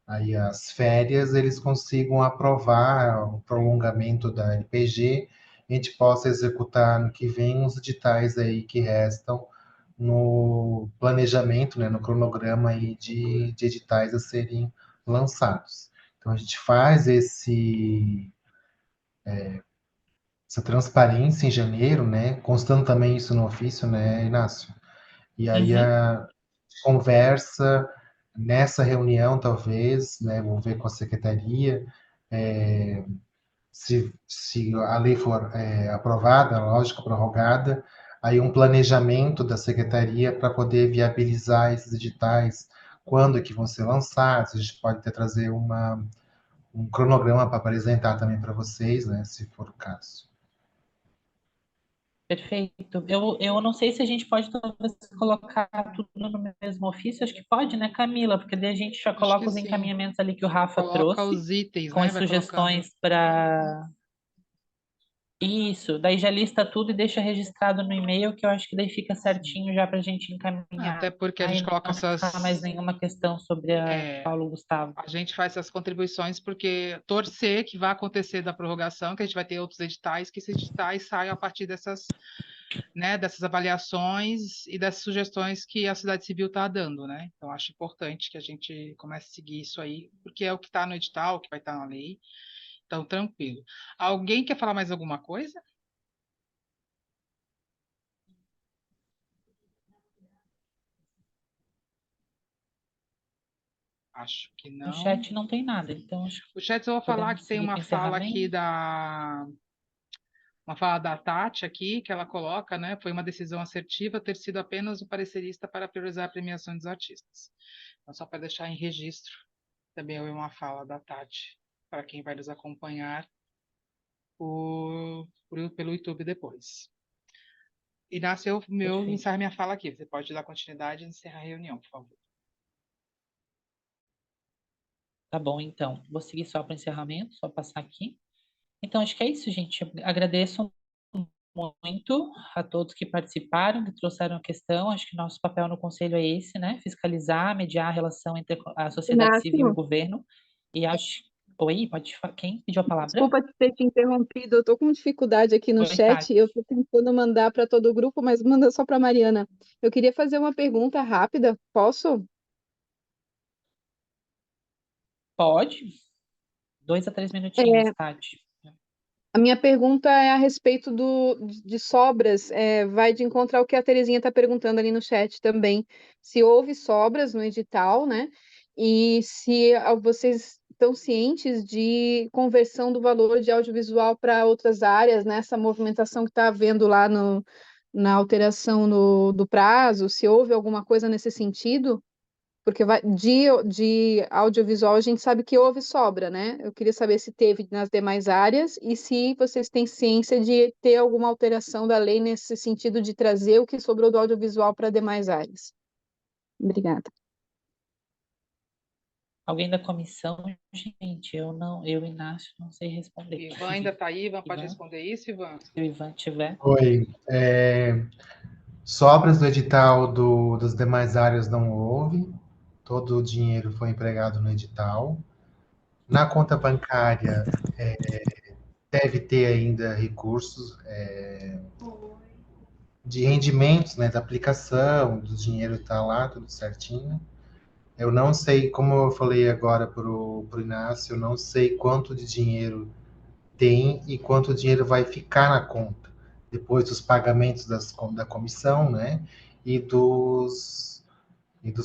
aí as férias, eles consigam aprovar o prolongamento da LPG, e a gente possa executar no que vem os editais aí que restam no planejamento, né, no cronograma aí de editais a serem lançados. Então a gente faz essa transparência em janeiro, né, constando também isso no ofício, né, Inácio? E aí Uhum. a conversa nessa reunião, talvez, né, vou ver com a secretaria, se a lei for aprovada, lógico, prorrogada, aí um planejamento da secretaria para poder viabilizar esses editais, quando é que vão ser lançados, a gente pode até trazer um cronograma para apresentar também para vocês, né, se for o caso. Perfeito. Eu não sei se a gente pode talvez colocar tudo no mesmo ofício, acho que pode, né, Camila? Porque daí a gente já Acho que coloca os sim. encaminhamentos ali que o Rafa Coloca trouxe, os itens, com né? as Vai colocando. sugestões para isso, daí já lista tudo e deixa registrado no e-mail, que eu acho que daí fica certinho já para a gente Até encaminhar porque a e gente coloca não ficar mais essas. nenhuma questão sobre a É, Paulo Gustavo. a gente faz essas contribuições porque torcer que vai acontecer da prorrogação, que a gente vai ter outros editais, que esses editais saiam a partir dessas, né, dessas avaliações e dessas sugestões que a Cidade Civil está dando, né? Então, acho importante que a gente comece a seguir isso aí, porque é o que está no edital, que vai estar na lei. Então, tranquilo. Alguém quer falar mais alguma coisa? Acho que No não. chat não tem nada, então acho que O chat eu vou falar que podemos tem seguir uma para o fala aqui encerramento. uma fala da Tati aqui, que ela coloca, né? Foi uma decisão assertiva ter sido apenas o parecerista para priorizar a premiação dos artistas. Então, só para deixar em registro, também houve uma fala da Tati, para quem vai nos acompanhar pelo YouTube depois. Inácio, eu Perfeito. encerro minha fala aqui. Você pode dar continuidade e encerrar a reunião, por favor. Tá bom, então. Vou seguir só para o encerramento, só passar aqui. Então, acho que é isso, gente. Eu agradeço muito a todos que participaram, que trouxeram a questão. Acho que nosso papel no conselho é esse, né? Fiscalizar, mediar a relação entre a sociedade civil e o Inácio, governo. E acho. Oi, quem pediu a palavra? desculpa ter te interrompido, eu estou com dificuldade aqui no Oi, chat, Tati. eu estou tentando mandar para todo o grupo, mas manda só para a Mariana. Eu queria fazer uma pergunta rápida, posso? Pode? 2 a 3 minutinhos, É, Tati. a minha pergunta é a respeito de sobras, vai de encontro ao que a Terezinha está perguntando ali no chat também. Se houve sobras no edital, né? E se vocês estão cientes de conversão do valor de audiovisual para outras áreas, nessa movimentação que está havendo lá na alteração do prazo, se houve alguma coisa nesse sentido? Porque de audiovisual a gente sabe que houve sobra, né? Eu queria saber se teve nas demais áreas e se vocês têm ciência de ter alguma alteração da lei nesse sentido de trazer o que sobrou do audiovisual para demais áreas. Obrigada. Alguém da comissão? Gente, eu não, eu, Inácio, não sei responder. Ivan ainda está aí, Ivan pode Ivan, responder isso, Ivan? se o Ivan tiver. Oi. Sobras do edital das demais áreas não houve. Todo o dinheiro foi empregado no edital. Na conta bancária, deve ter ainda recursos de rendimentos, né, da aplicação, do dinheiro está lá, tudo certinho. Eu não sei, como eu falei agora para o Inácio, eu não sei quanto de dinheiro tem e quanto dinheiro vai ficar na conta, depois dos pagamentos da comissão, né, e dos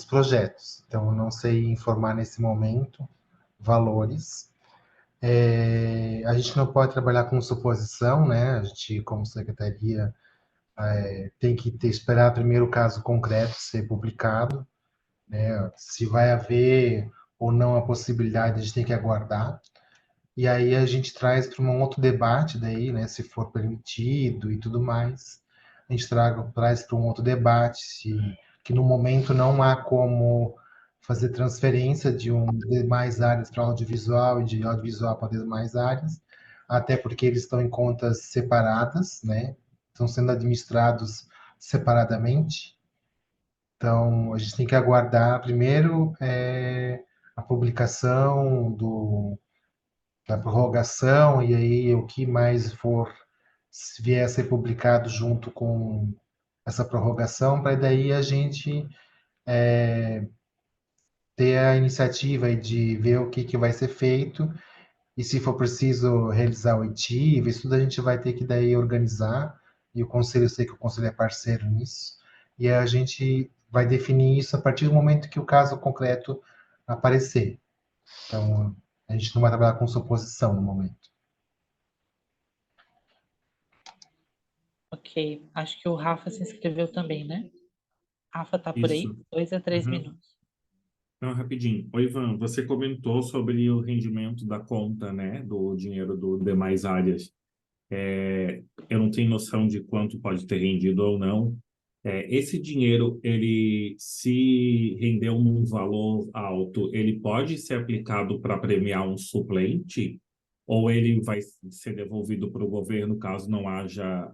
projetos. Então, eu não sei informar nesse momento valores. A gente não pode trabalhar com suposição, né? A gente, como secretaria, tem que esperar primeiro o caso concreto ser publicado, né? Se vai haver ou não a possibilidade, a gente tem que aguardar. E aí a gente traz para um outro debate daí, né? Se for permitido e tudo mais, a gente traz para um outro debate, que no momento não há como fazer transferência de demais áreas para audiovisual e de audiovisual para demais áreas, até porque eles estão em contas separadas, né? Estão sendo administrados separadamente. Então, a gente tem que aguardar primeiro a publicação da prorrogação, e aí o que mais for, se vier a ser publicado junto com essa prorrogação, para daí a gente ter a iniciativa aí de ver o que vai ser feito, e se for preciso realizar oitiva, isso tudo a gente vai ter que daí organizar, e o conselho, eu sei que o conselho é parceiro nisso, e a gente vai definir isso a partir do momento que o caso concreto aparecer. Então, a gente não vai trabalhar com suposição no momento. Ok, acho que o Rafa se inscreveu também, né? Rafa, tá por aí? Isso. 2 a 3 Uhum. minutos. Não, rapidinho. Oi, Ivan, você comentou sobre o rendimento da conta, né, do dinheiro do demais áreas. Eu não tenho noção de quanto pode ter rendido ou não. Esse dinheiro, ele se rendeu num valor alto, ele pode ser aplicado para premiar um suplente? Ou ele vai ser devolvido para o governo caso não haja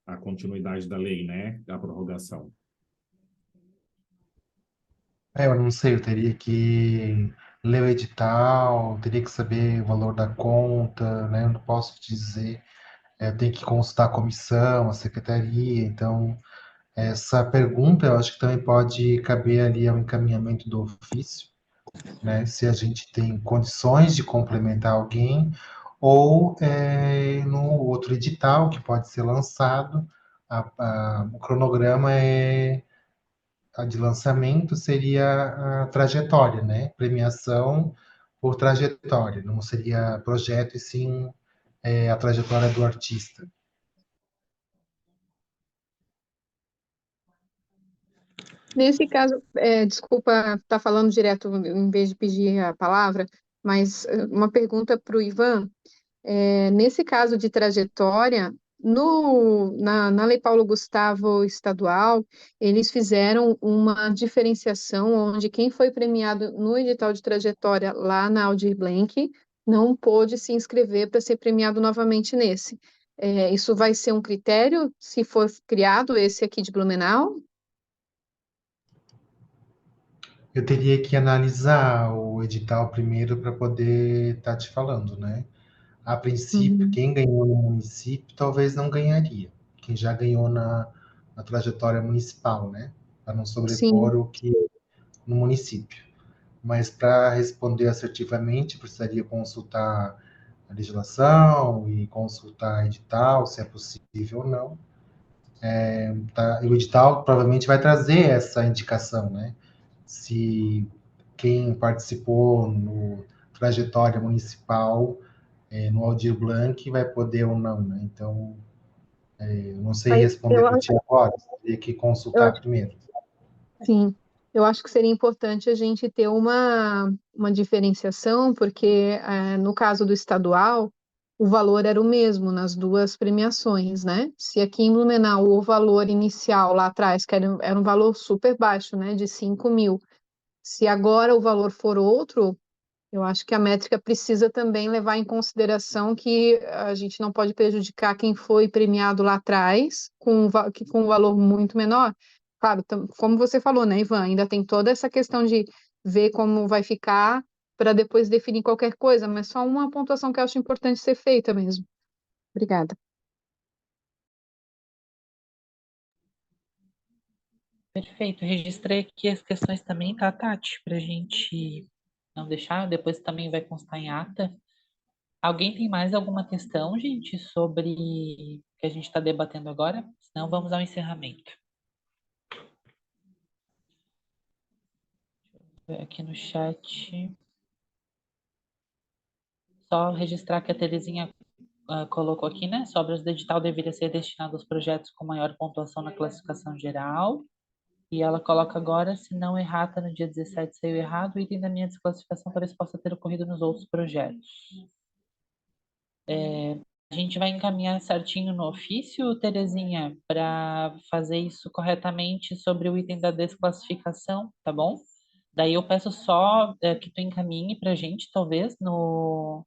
a continuidade da lei, né, a prorrogação? Eu não sei, eu teria que ler o edital, teria que saber o valor da conta, né? Eu não posso te dizer. Eu tenho que consultar a comissão, a secretaria. Então, essa pergunta eu acho que também pode caber ali ao encaminhamento do ofício, né? Se a gente tem condições de complementar alguém, ou no outro edital que pode ser lançado, o cronograma a de lançamento seria a trajetória, né? Premiação por trajetória, não seria projeto, e sim a trajetória do artista. Nesse caso, desculpa estar falando direto em vez de pedir a palavra, mas uma pergunta para o Ivan. Nesse caso de trajetória, na Lei Paulo Gustavo estadual, eles fizeram uma diferenciação onde quem foi premiado no edital de trajetória lá na Aldir Blanc não pôde se inscrever para ser premiado novamente nesse. Isso vai ser um critério se for criado esse aqui de Blumenau? Eu teria que analisar o edital primeiro para poder estar te falando, né? A princípio, Uhum. quem ganhou no município talvez não ganharia. Quem já ganhou na trajetória municipal, né? Para não Sim. sobrepor o que no município. Mas para responder assertivamente, precisaria consultar a legislação e consultar edital, se é possível ou não. Tá? E o edital provavelmente vai trazer essa indicação, né? Se quem participou no trajetória municipal, no Aldir Blanc, vai poder ou não, né? Então, eu não sei Aí, responder para ti agora, teria que eu consultar acho primeiro. Sim, eu acho que seria importante a gente ter uma diferenciação, porque no caso do estadual, o valor era o mesmo nas duas premiações, né? Se aqui em Blumenau o valor inicial lá atrás, que era um valor super baixo, né, de 5.000, se agora o valor for outro, eu acho que a métrica precisa também levar em consideração que a gente não pode prejudicar quem foi premiado lá atrás com um valor muito menor. Claro, como você falou, né, Ivan, ainda tem toda essa questão de ver como vai ficar para depois definir qualquer coisa, mas só uma pontuação que eu acho importante ser feita mesmo. Obrigada. Perfeito, registrei aqui as questões também, tá, Tati? Para a gente não deixar, depois também vai constar em ata. Alguém tem mais alguma questão, gente, sobre o que a gente está debatendo agora? Senão vamos ao encerramento. Aqui no chat. Só registrar que a Terezinha colocou aqui, né? Sobras do edital deveria ser destinado aos projetos com maior pontuação na classificação geral. E ela coloca agora, se não errata, no dia 17 saiu errado, o item da minha desclassificação talvez possa ter ocorrido nos outros projetos. gente vai encaminhar certinho no ofício, Terezinha, para fazer isso corretamente sobre o item da desclassificação, tá bom? Daí eu peço só que tu encaminhe para a gente, talvez, no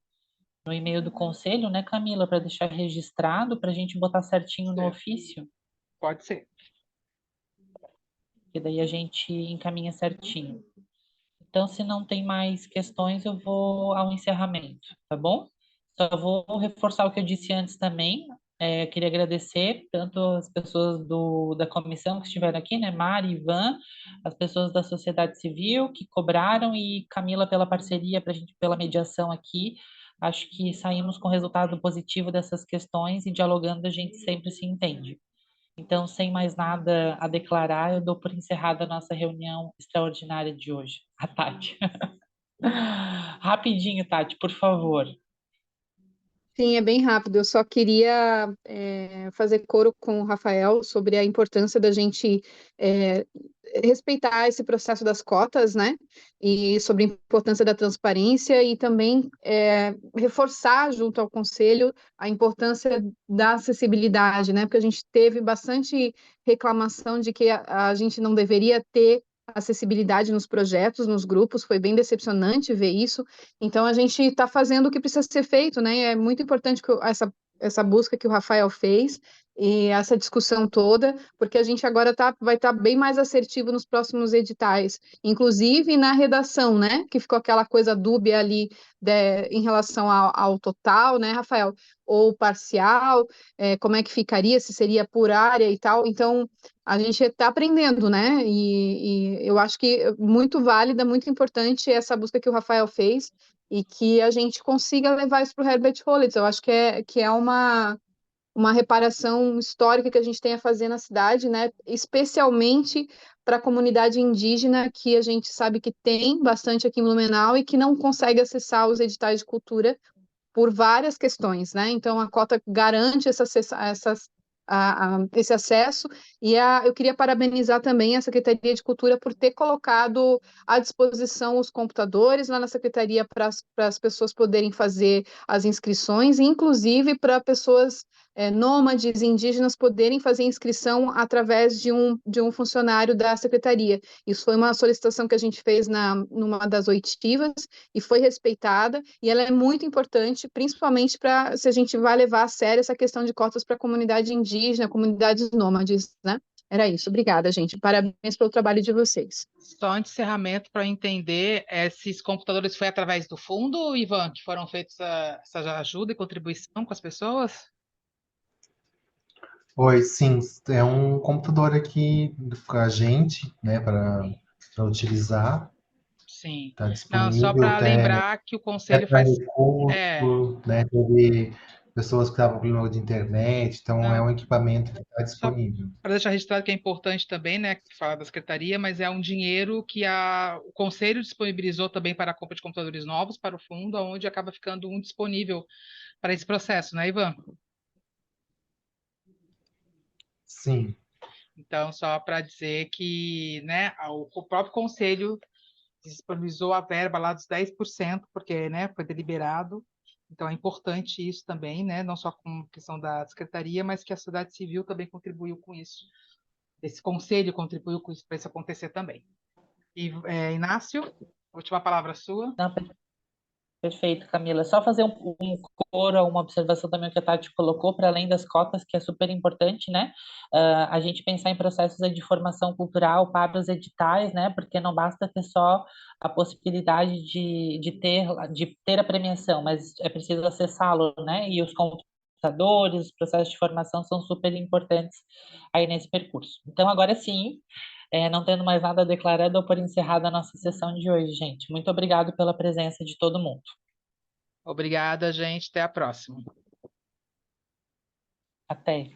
e-mail do conselho, né, Camila, para deixar registrado, para a gente botar certinho no Certo. ofício, Pode ser. que daí a gente encaminha certinho. Então, se não tem mais questões, eu vou ao encerramento, tá bom? Só vou reforçar o que eu disse antes também. Queria agradecer tanto as pessoas da comissão que estiveram aqui, né, Mari, Ivan, as pessoas da sociedade civil que cobraram e Camila pela parceria, pela mediação aqui. Acho que saímos com resultado positivo dessas questões e dialogando a gente sempre se entende. Então, sem mais nada a declarar, eu dou por encerrada a nossa reunião extraordinária de hoje. A Tati. Rapidinho, Tati, por favor. Sim, é bem rápido. Eu só queria fazer coro com o Rafael sobre a importância da gente é, respeitar esse processo das cotas, né? E sobre a importância da transparência e também reforçar junto ao Conselho a importância da acessibilidade, né? Porque a gente teve bastante reclamação de que a gente não deveria ter acessibilidade nos projetos, nos grupos. Foi bem decepcionante ver isso. Então, a gente está fazendo o que precisa ser feito, né? É muito importante que essa busca que o Rafael fez e essa discussão toda, porque a gente agora vai estar bem mais assertivo nos próximos editais, inclusive na redação, né? Que ficou aquela coisa dúbia ali em relação ao total, né, Rafael? Ou parcial, como é que ficaria, se seria por área e tal. Então, a gente está aprendendo, né? E eu acho que é muito válida, muito importante essa busca que o Rafael fez e que a gente consiga levar isso para o Herbert Rollins. Eu acho que é uma reparação histórica que a gente tem a fazer na cidade, né? Especialmente para a comunidade indígena, que a gente sabe que tem bastante aqui em Blumenau e que não consegue acessar os editais de cultura por várias questões, né? Então, a cota garante esse acesso, e eu queria parabenizar também a Secretaria de Cultura por ter colocado à disposição os computadores lá na Secretaria para as pessoas poderem fazer as inscrições, inclusive para pessoas nômades, indígenas, poderem fazer inscrição através de um funcionário da Secretaria. Isso foi uma solicitação que a gente fez numa das oitivas, e foi respeitada, e ela é muito importante, principalmente para se a gente vai levar a sério essa questão de cotas para a comunidade indígena, comunidades nômades, né? Era isso. Obrigada, gente. Parabéns pelo trabalho de vocês. Só de encerramento para entender, esses computadores foi através do fundo, Ivan, que foram feitos essa ajuda e contribuição com as pessoas? Oi, sim, é um computador aqui com a gente, né, para utilizar. Sim. Está Não, só disponível para até lembrar que o conselho para faz. recurso, né? Teve pessoas que estavam com problema de internet, então é Não, um equipamento que está só disponível. para deixar registrado que é importante também, né, que fala da secretaria, mas é um dinheiro que o conselho disponibilizou também para a compra de computadores novos para o fundo, onde acaba ficando um disponível para esse processo, né, Ivan? Sim, Então, só para dizer que, né, o próprio conselho disponibilizou a verba lá dos 10%, porque, né, foi deliberado. Então, é importante isso também, né, não só com questão da secretaria, mas que a sociedade civil também contribuiu com isso. Esse conselho contribuiu com isso para isso acontecer também. E, Inácio, última palavra sua. Não, perfeito, Camila. Só fazer um coro, uma observação também que a Tati colocou, para além das cotas, que é super importante, né? A gente pensar em processos de formação cultural para os editais, né? Porque não basta ter só a possibilidade de ter a premiação, mas é preciso acessá-lo, né? E os computadores, os processos de formação são super importantes aí nesse percurso. Então, agora sim, não tendo mais nada a declarar, dou por encerrada a nossa sessão de hoje, gente. Muito obrigado pela presença de todo mundo. Obrigada, gente. Até a próxima. Até.